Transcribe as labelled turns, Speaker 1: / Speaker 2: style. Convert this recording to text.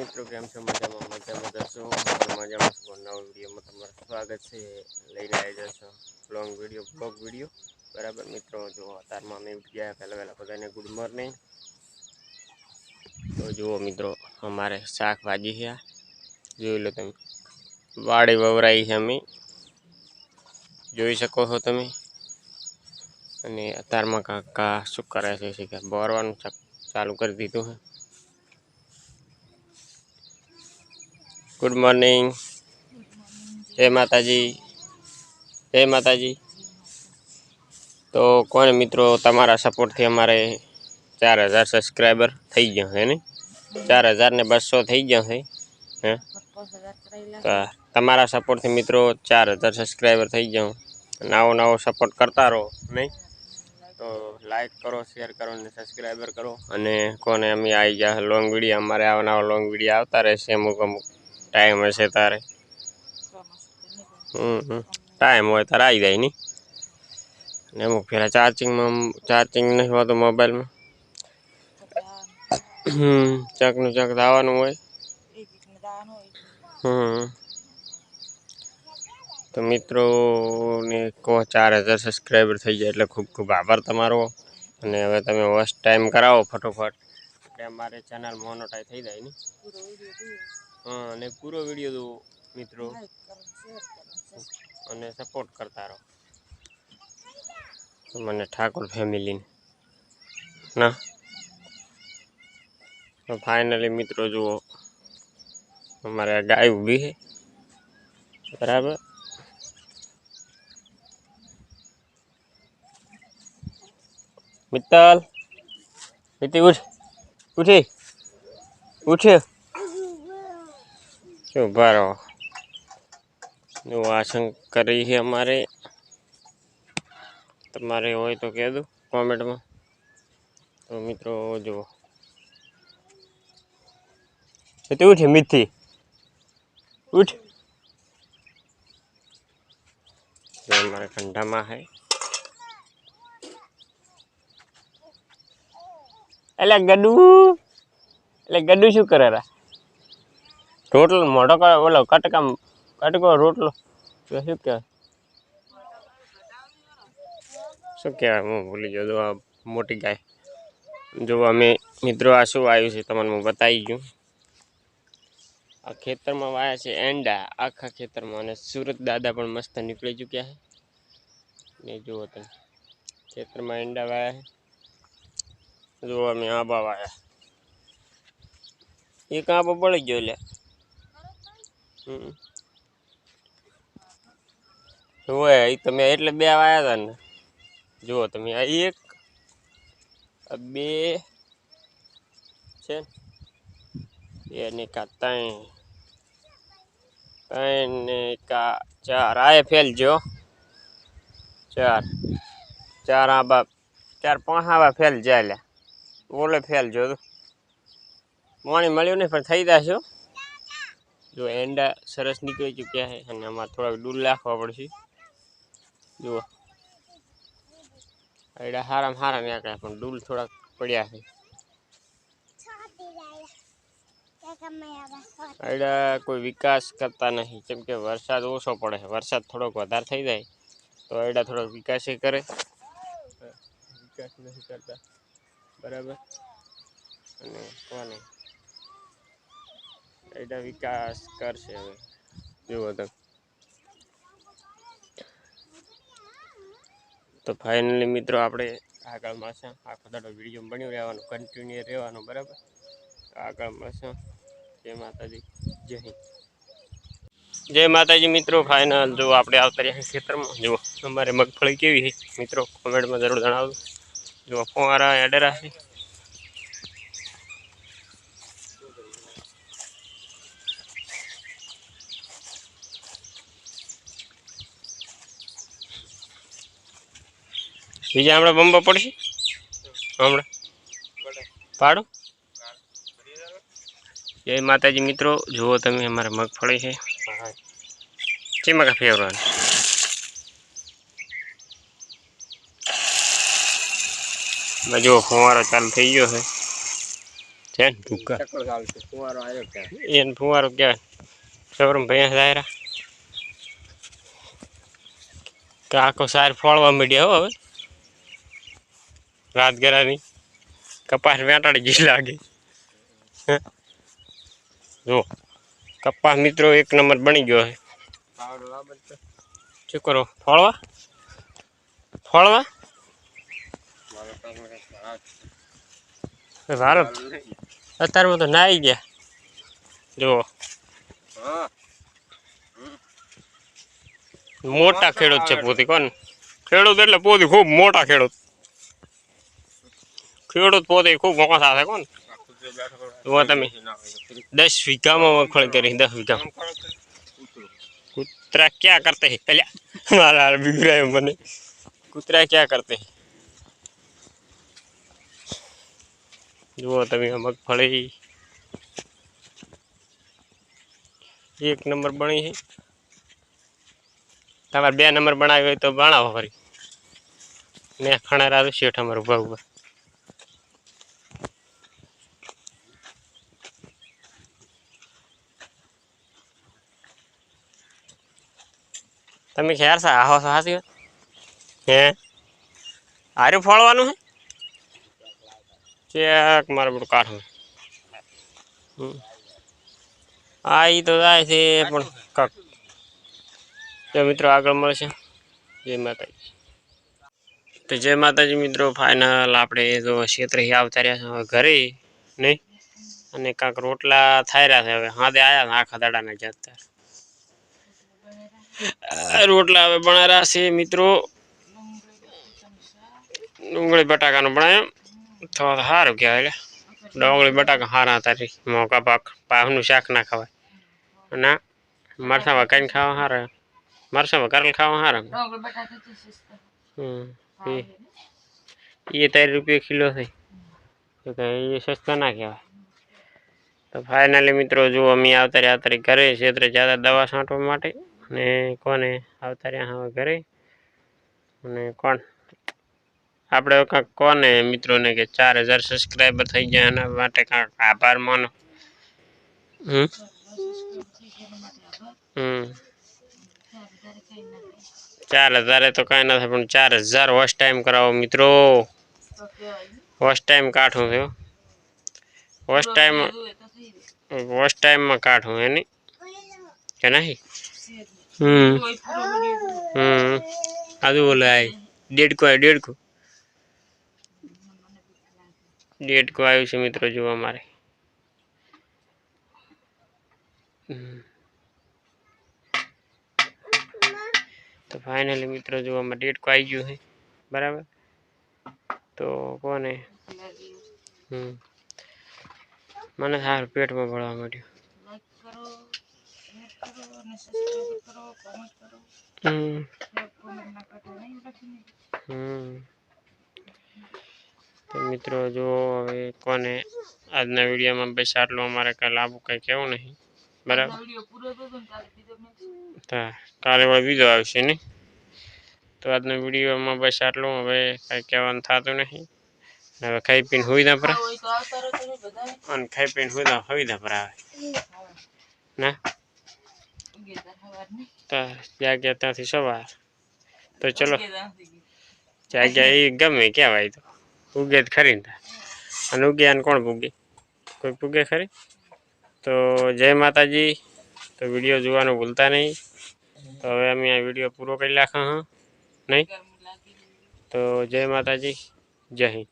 Speaker 1: મિત્રો કેમ છો? મજામાં જશો મજામાં છું. નવા વિડીયોમાં તમારું સ્વાગત છે. લઈને આવી જશો લોંગ વિડીયો બ્લોગ વિડીયો બરાબર મિત્રો. જો અત્યારમાં અમે ઉઠી ગયા પહેલાં બધાને ગુડ મોર્નિંગ. તો જુઓ મિત્રો અમારે શાકભાજી છે, જોઈ લો તમે. વાડી વવરાઈ છે અમે જોઈ શકો છો તમે. અને અત્યારમાં કાકા શું કરે છે કે બોરવાનું ચાલુ કરી દીધું છે. ગુડ મોર્નિંગ, જય માતાજી, જય માતાજી. તો કોને મિત્રો તમારા સપોર્ટથી અમારે 4000 સબસ્ક્રાઈબર થઈ ગયા હે ને, 4200 થઈ ગયા છે હે. તો તમારા સપોર્ટથી મિત્રો 4000 સબસ્ક્રાઈબર થઈ ગયા. નવો સપોર્ટ કરતા રહો નહીં તો લાઈક કરો, શેર કરો અને સબસ્ક્રાઈબર કરો. અને કોને અમે આવી ગયા લોંગ વિડીયો, અમારે આવા લોંગ વિડીયો આવતા રહેશે અમુક ટાઈમ હશે તારે. ટાઈમ હોય તારે આવી જાય નહીં. અને અમુક ફેરા ચાર્જિંગ નહીં હોતું મોબાઈલમાં. ચકનું ચક આવવાનું હોય. તો મિત્રોને કહો 4000 સબસ્ક્રાઈબર થઈ જાય એટલે ખૂબ ખૂબ આભાર તમારો. અને હવે તમે વોચ ટાઈમ કરાવો ફટોફટ એટલે અમારે ચેનલ મોનોટાઈઝ થઈ જાય ને. અને પૂરો વિડીયો જુઓ મિત્રો અને સપોર્ટ કરતા રહો મને ઠાકોર ફેમિલીને ના. તો ફાઇનલી મિત્રો જુઓ અમારે ગાય ઊભી છે બરાબર. મિત્તલ મિત્તી ઉઠ શું ભારો જો આસન કરી છે અમારે. તમારે હોય તો કહે દો કોમેન્ટમાં. તો મિત્રો જુઓ ઉઠી મીઠી ઉઠ. અમારે ઠંડામાં છે એટલે ગડુ શું કરે રા? રોટલો મોટો ઓલો કટકો રોટલો શું કહેવાય હું ભૂલી ગયો. આ મોટી ગાય જો અમે મિત્રો આ શું આવ્યું છે તમને હું બતાવી ગયું. આ ખેતરમાં વાયા છે એંડા આખા ખેતરમાં. અને સુરત દાદા પણ મસ્ત નીકળી ચૂક્યા છે ને. જુઓ તમે ખેતરમાં એંડા વાયા છે. જો અમે આંબા વાયા, એક આંબો પડી ગયો લે. હોય એ તમે એટલે બે વાયા હતા ને. જુઓ તમે આ એક બે છે ને કા ત્રણ ને કા ચાર. આ ફેલજો ચાર આંબા, 4-5 આંબા ફેલ જાય. ઓલે ફેલજો પાણી મળ્યું નહીં પણ થઈ જશે. જો એંડા સરસ નીકળી ચૂક્યા છે અને આમાં થોડાક ડૂલ નાખવા પડશે. જુઓ એડા હારા નીકળ્યા પણ ડૂલ થોડાક પડ્યા છે. એડા કોઈ વિકાસ કરતા નહીં કેમ કે વરસાદ ઓછો પડે છે. વરસાદ થોડોક વધારે થઈ જાય તો એડા થોડોક વિકાસ કરે. વિકાસ નથી કરતા બરાબર. અને કોને એડા વિકાસ કરશે હવે જુઓ તમે. તો ફાઇનલી મિત્રો આપણે આગળમાં છે આખો દાડો વિડીયો બન્યો રહેવાનું, કન્ટિન્યુ રહેવાનું બરાબર. આગળમાં છે. જય માતાજી, જય માતાજી મિત્રો. ફાઇનલ જો આપણે આવતા રહ્યા ખેતરમાં. જુઓ અમારે મગફળી કેવી છે મિત્રો કોમેન્ટમાં જરૂર જણાવજો. જુઓ ફુવારા એડરા છે. બીજા હમણાં બંબા પડશે હમણાં પાડો. જય માતાજી મિત્રો. જુઓ તમે અમારે મગફળી છે. શેમાં કા ફેરવાનું જુઓ ફુવારો ચાલુ થઈ ગયો છે. છે ને ભૂકા એને ફુવારો કહેવાય સવરમ ભૈયા દાયરા કે આખો સાર ફોળવા માંડ્યા હો હવે રાત ગરાની કપાસ વેટાડી ગઈ લાગે જો કપાસ મિત્રો 1 નંબર બની ગયો છે શું કરો ફોળવા વારો અત્યારમાં તો નાઈ ગયા જુઓ મોટા ખેડૂત છે પોતે કોણ ખેડૂત એટલે પોતે ખૂબ મોટા ખેડૂત પોતે ખૂબ મોટા છે કોણ તમે 10 વીઘામાં મગફળી કરી 10 વીઘામાં कुतरा क्या करते हैं पहले हमारा बिगड़ा है मैंने कुतरा क्या करते हैं जो तभी मगफली 1 नंबर बनी है तमारे 2 नंबर बनाए हुए तो बनाओ फरी ने खाना रात शेठ हमारे उभा उभा તમે ખ્યાર સા આહો સાચી હે આરે ફોળવાનું હે ચેક મારે બધું કાઢું આ ઈ તો જાય છે પણ કક તો મિત્રો આગળ મળશે જય માતાજી તો જય માતાજી મિત્રો ફાઇનલ આપણે જો ક્ષેત્રે આવતા રહ્યા છે ઘરે નહીં અને કાંક રોટલા થઈ રહ્યા છે હવે હાથે આયા આખા દાડાના જતા रोटला बना रहा से मित्रों डूंगली बटाका बनाया थोड़ा हार क्या है डोंगली बटाका हारा तारी मौका पाक पाहनु शाक ना खावा ना मरसा वकाइन खावा हारा मरसा वकारल खावा हारा ये 13 रुपये किलो है तो ये सस्ता ना क्या तो फाइनली मित्रों जो अमी आवता रहा घरे क्षेत्र ज्यादा दवा छांटवा माटे ने कोने आवता रहा हवे घरे ने कोण आपणे कांक कोने मित्रों ने के 4000 सब्सक्राइबर थई गया एना माटे कांक आभार मानो 4000 तो कई ना पण 4000 वॉच टाइम कराओ मित्रों वॉच टाइम काठू है वॉच टाइम में काठू है नहीं क्या नहीं ಅದು बोला है 1.5 को आयु से मित्रों जो हमारे तो फाइनली मित्रों जो हमारे 1.5 को आई गयो है बराबर तो कौन है मैंने सार पेट में बढ़वा मांड्यो तो मित्रों जो हवे कोने आजना वीडियो में बस आटलो अमारे कई लाभ कई केवुं नहीं बराबर काले वळी बीजो आवशे नहीं तो आजना वीडियो में बस आटलो हवे कई कहेवानुं थातुं नहीं हवे खाई पीने हुई ना पर अने खाई पीने हुई ना पर आवे ना तो जाग्या त्याथी सवार तो चलो जाग्या ए गमे क्या भाई तो उगे तो खरी ने उगे कोण पुगे कोई पुगे खरी तो जय माताजी तो वीडियो जोवानुं भूलता नहीं तो हवे अमे आ वीडियो पूरो करी नाखा हाँ नहीं तो जय माताजी जय हिंद।